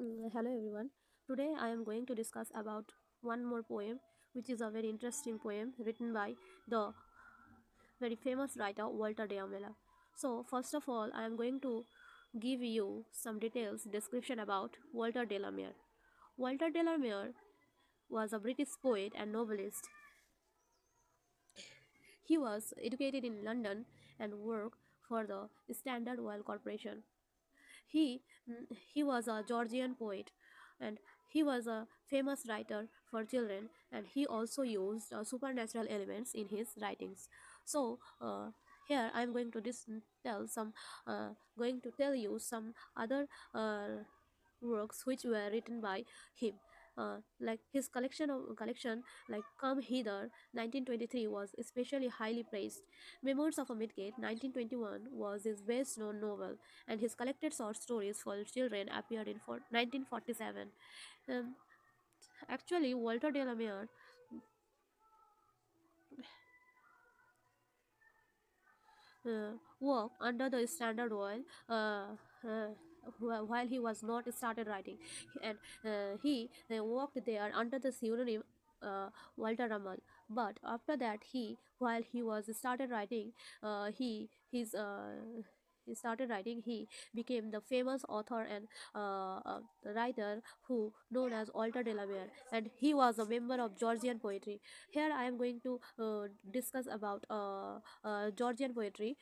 Hello everyone. Today I am going to discuss about one more poem, which is a very interesting poem written by the very famous writer Walter de Amela. So first of all, I am going to give you some details description about Walter de la Mare. Walter de la Mare was a British poet and novelist. He was educated in London and worked for the Standard Oil Corporation. He he was a Georgian poet, and he was a famous writer for children, and he also used supernatural elements in his writings. So here I am going to tell you some other works which were written by him. Like his collection like Come Hither 1923 was especially highly praised. Memoirs of a Midgate 1921 was his best known novel, and his collected short stories for children appeared in 1947. Um, Actually, Walter de la Mare worked under the Standard Oil uh, while he was not started writing, and he worked there under the pseudonym Walter Ramal. But after that, while he was started writing, his he started writing, he became the famous author and writer who known as Walter de la Mare, and he was a member of Georgian poetry. Here I am going to discuss about Georgian poetry.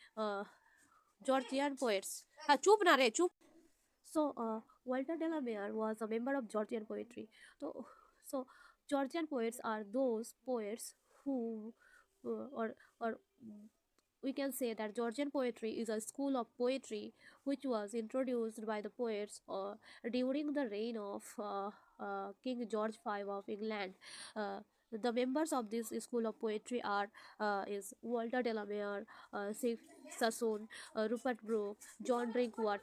Georgian poets. हाँ, चुप ना रे चुप. So, Walter de la Mare was a member of Georgian poetry. So Georgian poets are those poets who, or we can say that Georgian poetry is a school of poetry which was introduced by the poets during the reign of King George V of England. The members of this school of poetry are is Walter de la Mare, Sif Sassoon, Rupert Brooke, John Drinkwater.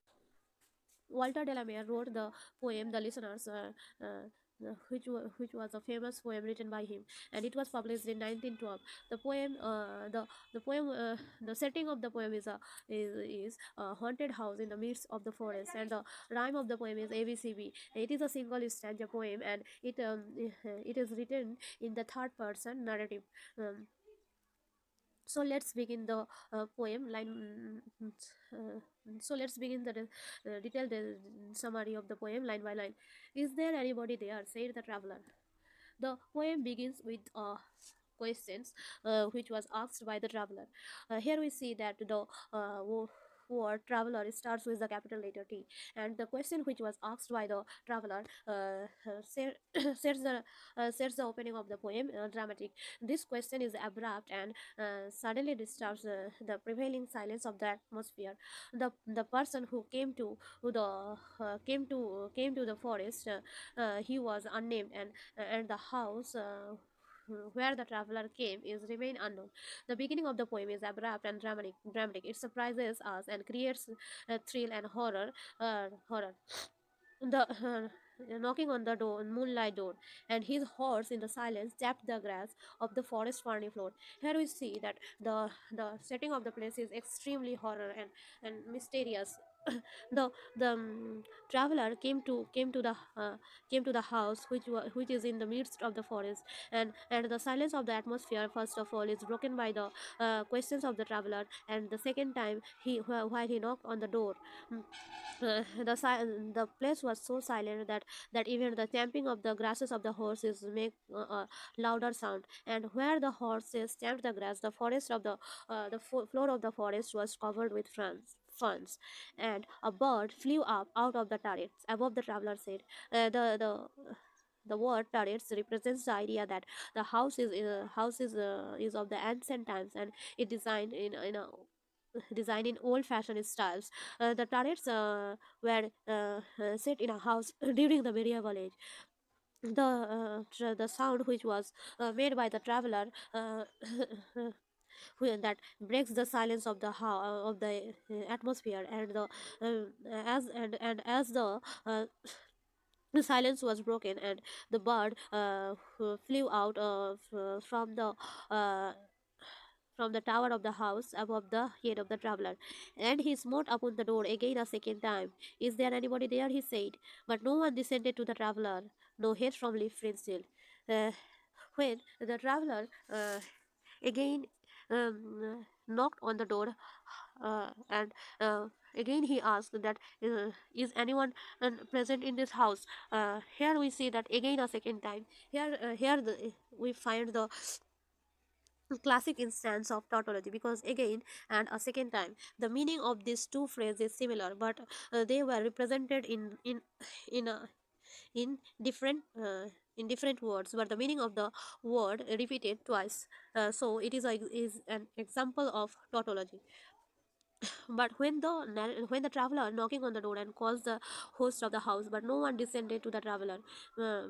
Walter de la Mare wrote the poem "The Listeners," which was a famous poem written by him, and it was published in 1912. The poem, the setting of the poem is a haunted house in the midst of the forest, and the rhyme of the poem is ABCB. It is a single stanza poem, and it is written in the third person narrative. Um, so let's begin the poem line so let's begin the detailed summary of the poem line by line. Is there anybody there, said the traveler. The poem begins with questions which was asked by the traveler. Here we see that the word traveler starts with the capital letter T, and the question which was asked by the traveler sets the opening of the poem dramatic. This question is abrupt and suddenly disturbs the prevailing silence of the atmosphere. The person who came to the forest, he was unnamed, and the house where the traveler came is remain unknown. The beginning of the poem is abrupt and dramatic. It surprises us and creates a thrill and horror. The knocking on the door, moonlight door, and his horse in the silence tapped the grass of the forest ferny floor. Here we see that the setting of the place is extremely horror and mysterious. The traveler came to the house which is in the midst of the forest, and the silence of the atmosphere first of all is broken by the questions of the traveler, and the second time while he knocked on the door. mm, the place was so silent that even the stamping of the grasses of the horses make a louder sound, and where the horses stamped the grass, the forest of the floor of the forest was covered with ferns, and a bird flew up out of the turrets above. The traveler said, the word turrets represents the idea that the house is of the ancient times, and it designed in a designed in old-fashioned styles. The turrets were set in a house during the medieval age. The sound which was made by the traveler that breaks the silence of the atmosphere, and as the silence was broken, and the bird flew out from the uh, from the tower of the house above the head of the traveler, and he smote upon the door again a second time. Is there anybody there? He said. But no one descended to the traveler, no head from leaf still. Uh, when the traveler again knocked on the door, and again he asked that, is anyone present in this house? Here we see that again a second time. We find the classic instance of tautology, because again and a second time the meaning of these two phrases is similar, but they were represented in a in different in different words, but the meaning of the word repeated twice. So it is an example of tautology. But when the traveler knocking on the door and calls the host of the house, but no one descended to the traveler,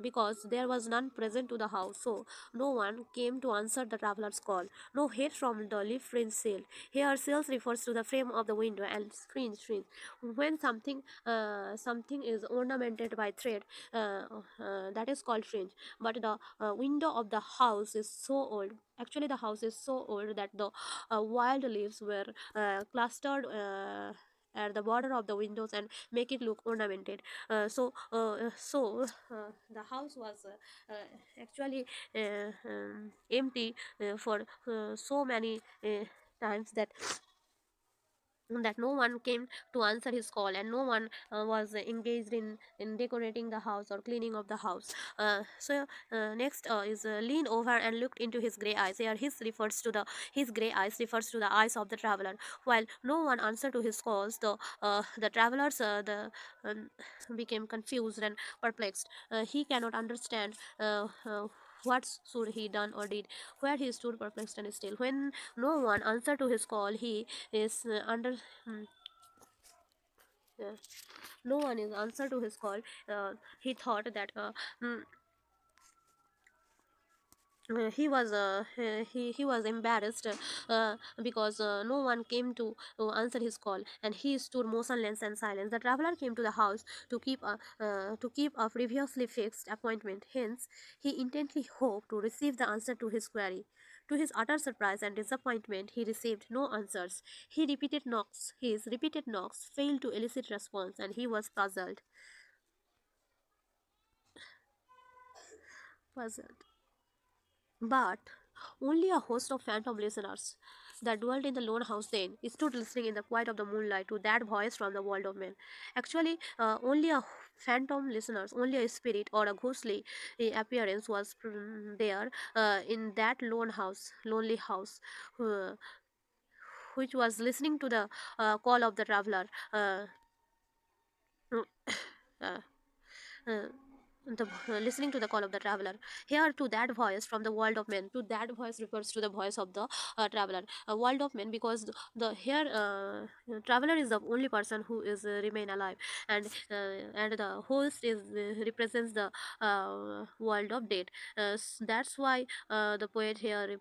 because there was none present to the house, so no one came to answer the traveler's call. No head from the leaf fringe sail. Here sails refers to the frame of the window, and screen. When something is ornamented by thread, that is called fringe. But the window of the house is so old. Actually, the house is so old that the wild leaves were clustered at the border of the windows and make it look ornamented. The house was actually empty for so many times that no one came to answer his call, and no one was engaged in decorating the house or cleaning of the house. Next is lean over and looked into his gray eyes. Here his gray eyes refers to the eyes of the traveler. While no one answered to his calls, the travelers um, became confused and perplexed. He cannot understand what should he done or did. Where he stood perplexed and still. When no one answered to his call, he is under mm, uh, no one is answer to his call. He thought that mm, he was embarrassed, because no one came to answer his call, and he stood motionless and silent. The traveler came to the house to keep a previously fixed appointment. Hence, he intently hoped to receive the answer to his query. To his utter surprise and disappointment, he received no answers. His repeated knocks failed to elicit response, and he was puzzled. But only a host of phantom listeners that dwelt in the lone house then stood listening in the quiet of the moonlight to that voice from the world of men. Actually, only a phantom listeners, only a spirit or a ghostly appearance was there in that lonely house, uh, which was listening to the call of the traveler. Uh, uh, Listening to the call of the traveler. Here, to that voice from the world of men, to that voice refers to the voice of the traveler, a world of men, because the here traveler is the only person who is remain alive, and the host is represents the world of dead. That's why the poet here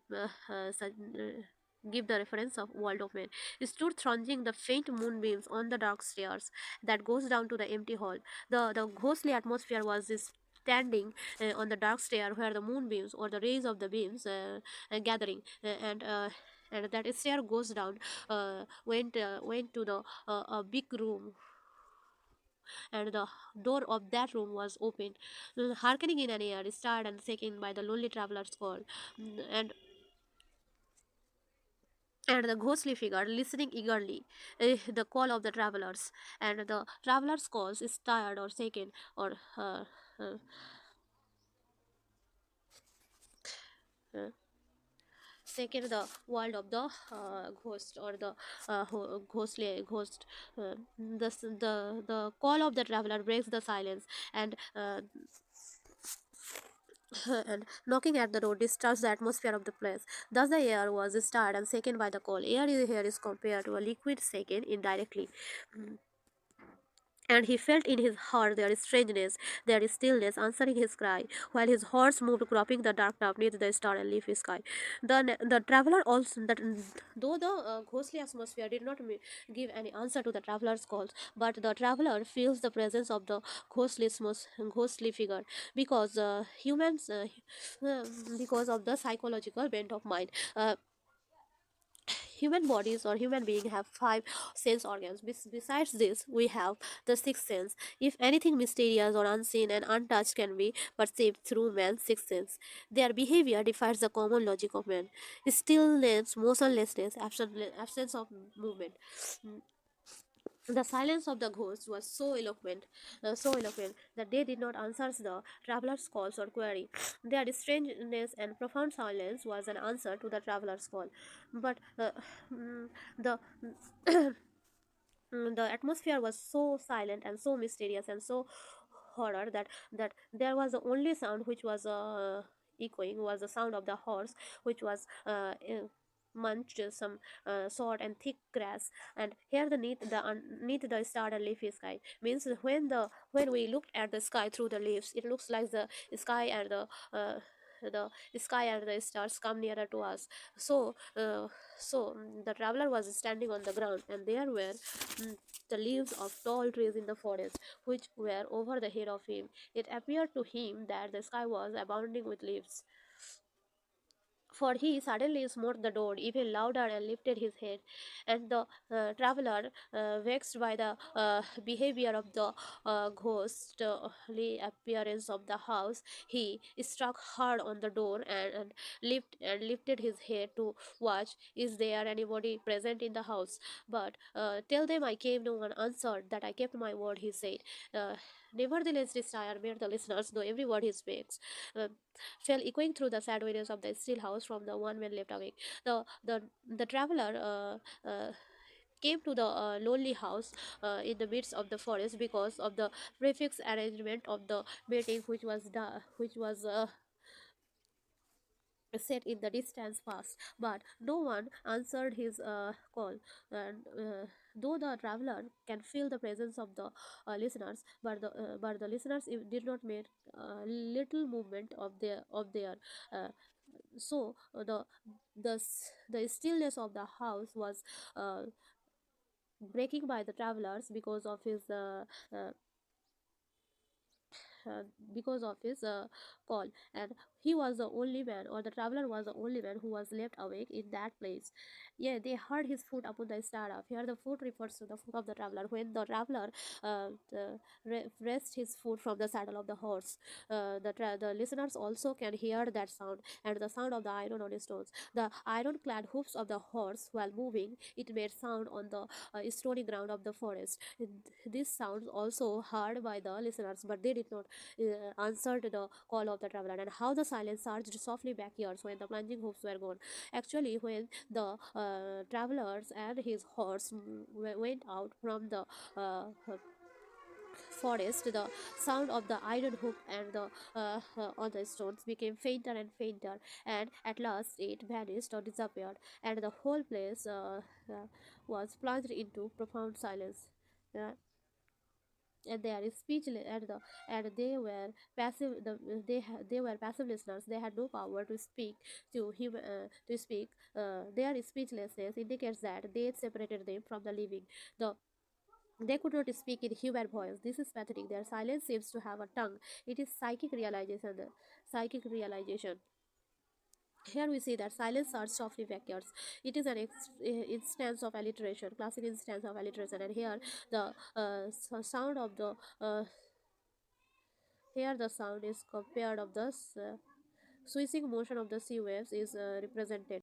give the reference of world of men. Stood thronging the faint moonbeams on the dark stairs that goes down to the empty hall. The ghostly atmosphere was standing on the dark stair where the moonbeams or the rays of the beams gathering, and that stair goes down, went to the a big room, and the door of that room was opened. Harkening in an air, stirred and shaken by the lonely traveler's call. And the ghostly figure listening eagerly the call of the travelers, and the travelers calls is tired or shaken or uh, uh, shaken the world of the ghost or the ghostly ghost. The call of the traveler breaks the silence, and and knocking at the door disturbs the atmosphere of the place. Thus, the air was stirred and shaken by the call. Air here is compared to a liquid shaken indirectly. And he felt in his heart their strangeness, their stillness, answering his cry, while his horse moved, cropping the dark top neath the star and leafy sky. The traveler also, that though the ghostly atmosphere did not give any answer to the traveler's calls, but the traveler feels the presence of the ghostly figure, because humans, uh, because of the psychological bent of mind. Human bodies or human being have five sense organs. Besides this, we have the sixth sense. If anything mysterious or unseen and untouched can be perceived through man's sixth sense, their behavior defies the common logic of man. Stillness, motionlessness, absence of movement. The silence of the ghost was so eloquent that they did not answer the traveler's calls or query. Their strangeness and profound silence was an answer to the traveler's call. But mm, the the atmosphere was so silent and so mysterious and so horror that there was the only sound which was echoing was the sound of the horse, which was munched some short and thick grass. And here the neath the starred and leafy sky means when we looked at the sky through the leaves, it looks like sky and the sky and the stars come nearer to us. So the traveler was standing on the ground, and there were the leaves of tall trees in the forest, which were over the head of him. It appeared to him that the sky was abounding with leaves, for he suddenly smote the door even louder and lifted his head. And the traveler, vexed by the behavior of the ghostly appearance of the house, he struck hard on the door and lifted his head to watch, is there anybody present in the house? But tell them I came. No one answered. That I kept my word, he said. Nevertheless, this tire made the listeners, though every word he speaks. Uh, Fell echoing through the sad windows of the still house from the one man left awake. The traveler came to the lonely house in the midst of the forest because of the prefix arrangement of the meeting, which was set in the distance past, but no one answered his call. And though the traveler can feel the presence of the listeners, but the listeners did not make little movement of their uh, so the stillness of the house was uh, breaking by the travelers uh, uh, because of his call. And he was the only man, or the traveler was the only man who was left awake in that place. Yeah, they heard his foot upon the stairway. Here the foot refers to the foot of the traveler. When the traveler rests his foot from the saddle of the horse, the listeners also can hear that sound, and the sound of the iron on the stones. The iron-clad hoofs of the horse, while moving, it made sound on the stony ground of the forest. This sounds also heard by the listeners, but they did not answer to the call of the traveler. And how the silence surged softly back years when the plunging hoofs were gone. Actually, when the travelers and his horse went out from the forest, the sound of the iron hook and the on the stones became fainter and fainter, and at last it vanished or disappeared, and the whole place was plunged into profound silence. Uh, and they are speechless, and they were passive. They were passive listeners. They had no power to speak to him. To speak, their speechlessness indicates that they separated them from the living. They could not speak in human voice. This is pathetic. Their silence seems to have a tongue. It is psychic realization. The psychic realization. Here we see that silence are softly vectors. It is an instance of alliteration, classic instance of alliteration. And the sound of the here the sound is compared of the swishing motion of the sea waves is represented.